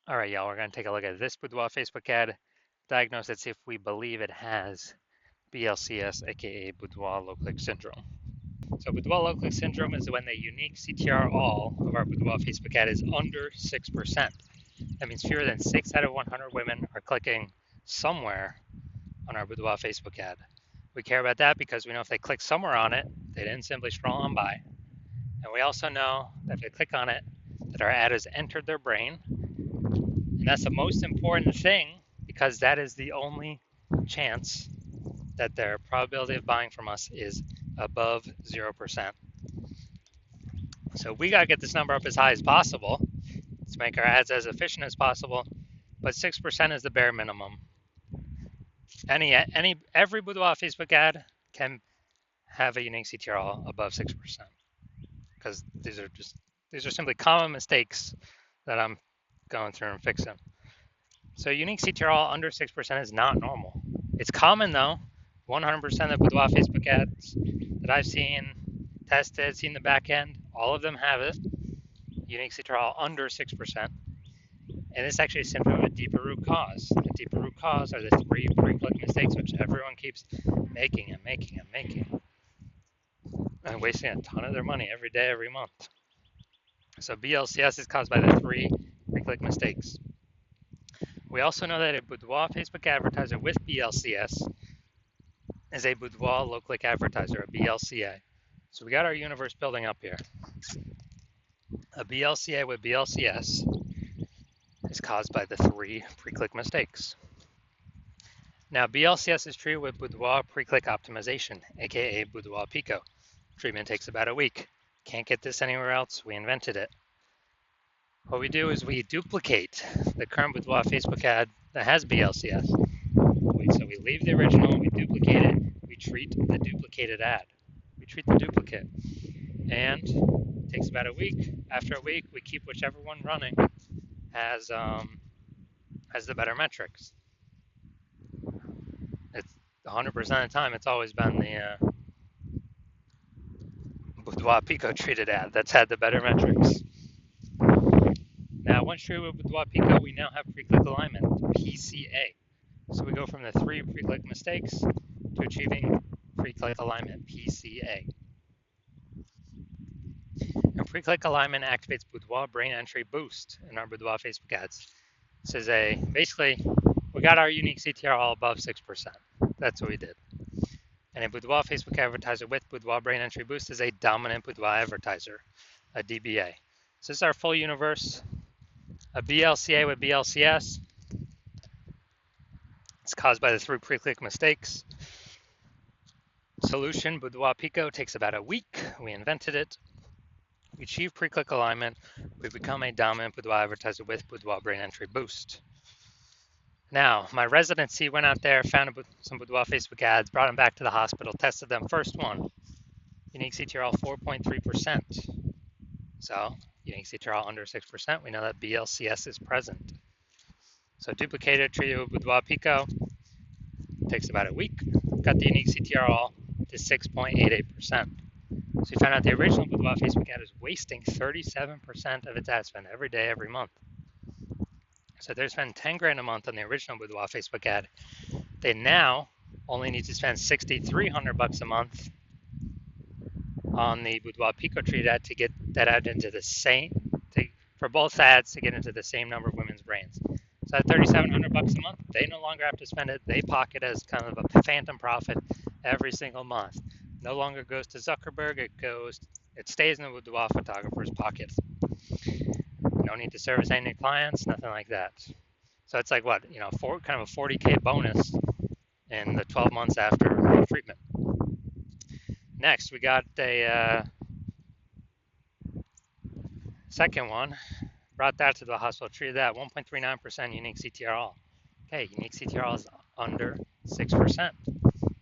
All right, y'all, we're going to take a look at this Boudoir Facebook ad, diagnose it, see if we believe it has BLCS, aka Boudoir low-click syndrome. So Boudoir low-click syndrome is when the unique CTR all of our Boudoir Facebook ad is under 6%. That means fewer than 6 out of 100 women are clicking somewhere on our Boudoir Facebook ad. We care about that because we know if they click somewhere on it, they didn't simply scroll on by. And we also know that if they click on it, that our ad has entered their brain. And that's the most important thing because that is the only chance that their probability of buying from us is above 0%. So we got to get this number up as high as possible to make our ads as efficient as possible, but 6% is the bare minimum. Every Boudoir Facebook ad can have a unique CTR above 6% because these are simply common mistakes that I'm going through and fixing. So unique CTR under 6% is not normal. It's common though. 100% of Boudoir Facebook ads that I've seen, tested, seen the back end, all of them have it. Unique CTR under 6%. And this actually is symptom of a deeper root cause. The deeper root cause are the 3 pre-click mistakes, which everyone keeps making and wasting a ton of their money every day, every month. So BLCS is caused by the 3 pre-click mistakes. We also know that a Boudoir Facebook advertiser with BLCS is a Boudoir low-click advertiser, a BLCA. So we got our universe building up here. A BLCA with BLCS is caused by the 3 pre-click mistakes. Now, BLCS is treated with Boudoir pre-click optimization, aka Boudoir PCO. Treatment takes about a week. Can't get this anywhere else. We invented it. What we do is we duplicate the current Boudoir Facebook ad that has BLCS. So we leave the original, we duplicate it, we treat the duplicated ad. We treat the duplicate. And it takes about a week. After a week, we keep whichever one running has the better metrics. It's 100% of the time, it's always been the Boudoir PCO treated ad that's had the better metrics. Now, once treated with Boudoir PCO, we now have pre-click alignment, PCA. So we go from the 3 pre-click mistakes to achieving pre-click alignment, PCA. And pre-click alignment activates Boudoir brain entry boost in our Boudoir Facebook ads. This is basically, we got our unique CTR all above 6%. That's what we did. And a Boudoir Facebook advertiser with Boudoir brain entry boost is a dominant Boudoir advertiser, a DBA. So this is our full universe. A BLCA with BLCS. It's caused by the 3 pre-click mistakes. Solution, Boudoir PCO, takes about a week. We invented it. We achieve pre-click alignment. We become a dominant Boudoir advertiser with Boudoir brain entry boost. Now, my residency went out there, found some Boudoir Facebook ads, brought them back to the hospital, tested them. First one, unique CTRL 4.3%. So, unique CTRL under 6%, we know that BLCS is present. So, duplicated, treated with Boudoir PCO, takes about a week. Got the unique CTRL to 6.88%. So, we found out the original Boudoir Facebook ad is wasting 37% of its ad spend every day, every month. So they're spending 10 grand a month on the original Boudoir Facebook ad. They now only need to spend $6,300 a month on the Boudoir PCO treated ad to get that ad into the same, for both ads to get into the same number of women's brains. So at $3,700 a month, they no longer have to spend it. They pocket as kind of a phantom profit every single month. No longer goes to Zuckerberg. It stays in the Boudoir photographer's pocket. No need to service any clients, nothing like that. So it's like what, kind of a 40K bonus in the 12 months after treatment. Next, we got a second one. Brought that to the hospital, treated that 1.39% unique CTRL. Okay, unique CTRL is under 6%.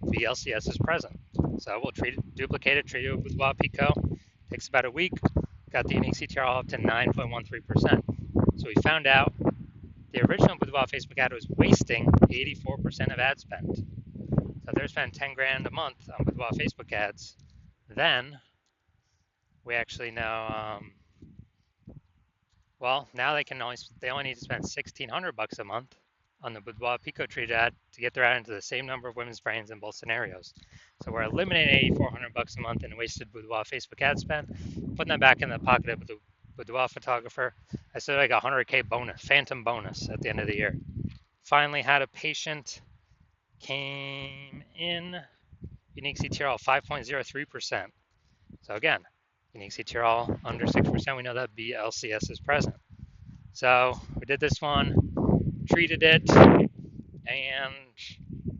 BLCS is present. So we'll duplicate it, treat it with Boudoir PCO. Takes about a week. Got the unique CTRL up to 9.13%. So we found out the original Boudoir Facebook ad was wasting 84% of ad spend. So they're spending 10 grand a month on Boudoir Facebook ads. Then we actually know Well, now they only need to spend $1,600 a month on the Boudoir PCO treated ad to get their ad into the same number of women's brains in both scenarios. So we're eliminating $8,400 a month in wasted Boudoir Facebook ad spend, putting that back in the pocket of the Boudoir photographer. I said like a 100K bonus, phantom bonus at the end of the year. Finally had a patient came in, unique CTRL 5.03%. So again, unique CTRL under 6%, we know that BLCS is present. So we did this one, treated it, and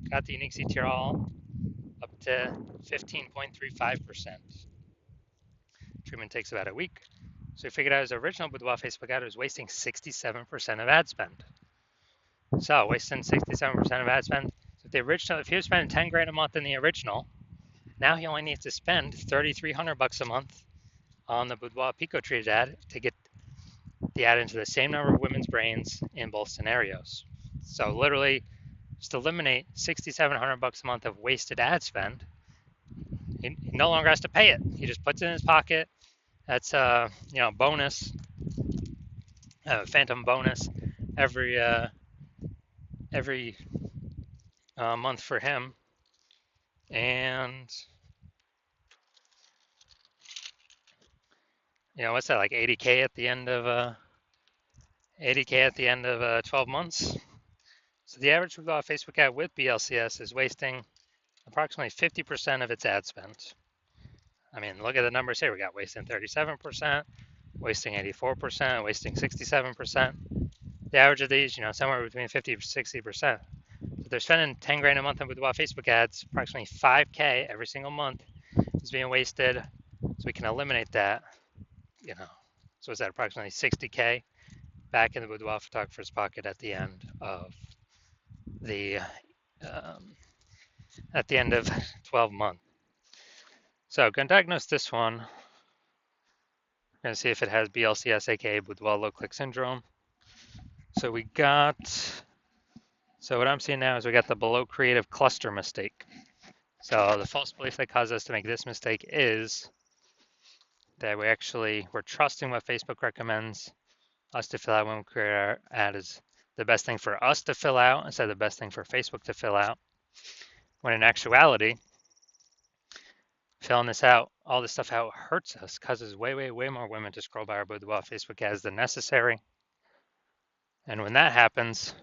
got the unique CTRL up to 15.35%. Treatment takes about a week. So we figured out his original Boudoir Facebook ad was wasting 67% of ad spend. So wasting 67% of ad spend. So if he was spending 10 grand a month in the original, now he only needs to spend $3,300 a month on the Boudoir PCO treated ad to get the ad into the same number of women's brains in both scenarios. So literally, just eliminate $6,700 a month of wasted ad spend. He no longer has to pay it. He just puts it in his pocket. That's bonus, phantom bonus every month for him. And what's that, like 80K at the end of 12 months. So the average Facebook ad with BLCS is wasting approximately 50% of its ad spend. I mean, look at the numbers here. We got wasting 37%, wasting 84%, wasting 67%. The average of these, somewhere between 50 to 60%. So they're spending 10 grand a month on Boudoir Facebook ads. Approximately 5K every single month is being wasted. So we can eliminate that. So is that approximately 60K back in the Boudoir photographer's pocket at the end of 12 months. So going to diagnose this one. We're going to see if it has BLCS, aka Boudoir low click syndrome. So what I'm seeing now is we got the below creative cluster mistake. So the false belief that caused us to make this mistake is that we're trusting what Facebook recommends us to fill out when we create our ad is the best thing for us to fill out instead of the best thing for Facebook to fill out. When in actuality, filling all this stuff out hurts us, causes way, way, way more women to scroll by our Boudoir Facebook ads than necessary. And when that happens,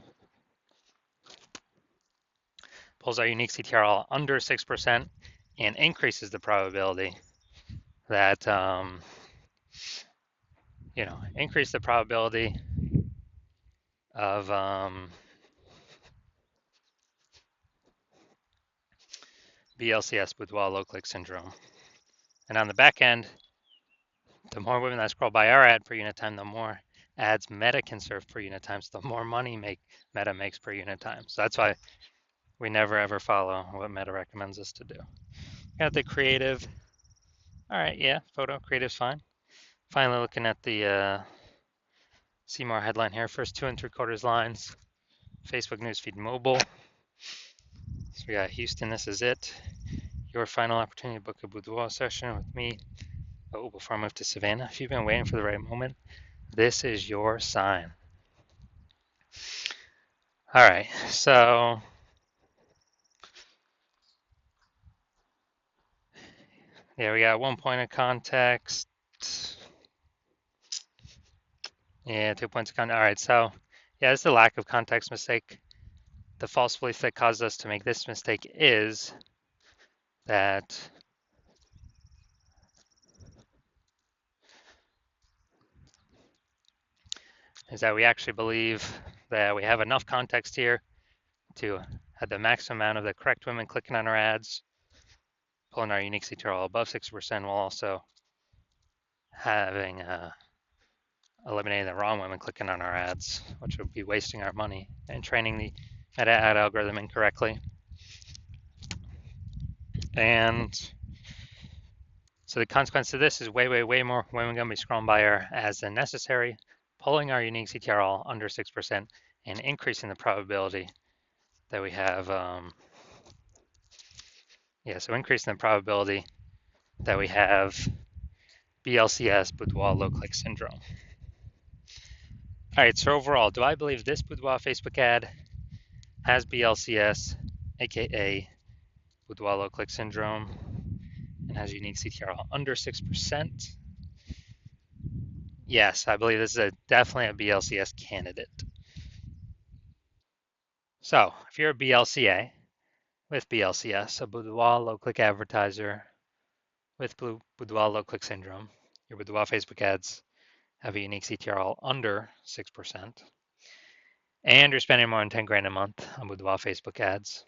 pulls our unique CTRL under 6% and increases the probability that, increase the probability of BLCS, Boudoir low click syndrome. And on the back end, the more women that scroll by our ad per unit time, the more ads Meta can serve per unit time, so the more money Meta makes per unit time. So that's why we never ever follow what Meta recommends us to do. Got the creative. All right, yeah, photo creative's fine. Finally, looking at the see more headline here. First 2 3/4 lines. Facebook newsfeed mobile. So we got Houston. This is it. Your final opportunity to book a boudoir session with me. Oh, before I move to Savannah, if you've been waiting for the right moment, this is your sign. All right, so yeah, we got 1 point of context. Yeah, 2 points of context. All right, so yeah, it's the lack of context mistake. The false belief that caused us to make this mistake is that we actually believe that we have enough context here to have the maximum amount of the correct women clicking on our ads, pulling our unique CTRL above 6%, while also having eliminating the wrong women clicking on our ads, which would be wasting our money and training the meta ad algorithm incorrectly. And so the consequence of this is way, way, way more women going to be scrolling by our ads than necessary, pulling our unique CTRL under 6% and increasing the probability that we have, so increasing the probability that we have BLCS, Boudoir low click syndrome. All right, so overall, do I believe this Boudoir Facebook ad has BLCS, aka Boudoir low click syndrome, and has unique CTR under 6%? Yes, I believe this is definitely a BLCS candidate. So if you're a BLCA with BLCS, a Boudoir low click advertiser with Boudoir low click syndrome, your Boudoir Facebook ads have a unique CTR under 6%, and you're spending more than 10 grand a month on Boudoir Facebook ads,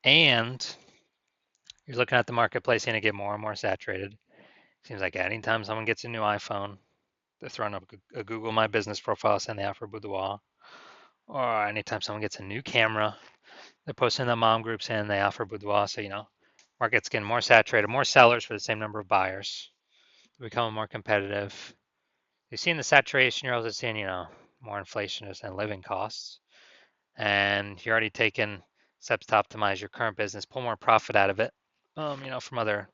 and you're looking at the marketplace and it get more and more saturated. Seems like anytime someone gets a new iPhone, they're throwing up a Google My Business profile saying they offer Boudoir. Or anytime someone gets a new camera, they're posting in the mom group saying they offer Boudoir. So, market's getting more saturated, more sellers for the same number of buyers. They're becoming more competitive. You've seen the saturation, you're also seeing, more inflation and living costs. And you're already taking steps to optimize your current business, pull more profit out of it, from other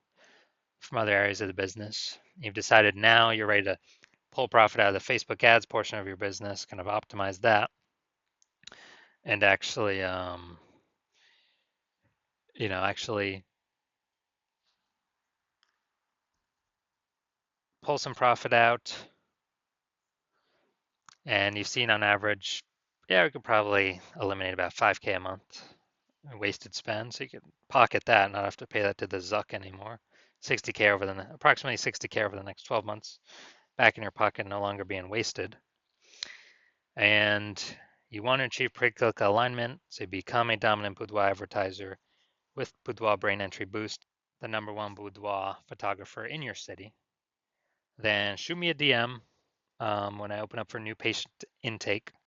areas of the business. You've decided now you're ready to pull profit out of the Facebook ads portion of your business, kind of optimize that, and actually pull some profit out. And you've seen on average, yeah, we could probably eliminate about 5K a month in wasted spend. So you could pocket that, not have to pay that to the Zuck anymore. 60K approximately 60K over the next 12 months back in your pocket, no longer being wasted. And you want to achieve pre-click alignment, so become a dominant Boudoir advertiser with Boudoir Brain Entry Boost, the #1 boudoir photographer in your city. Then shoot me a DM when I open up for new patient intake.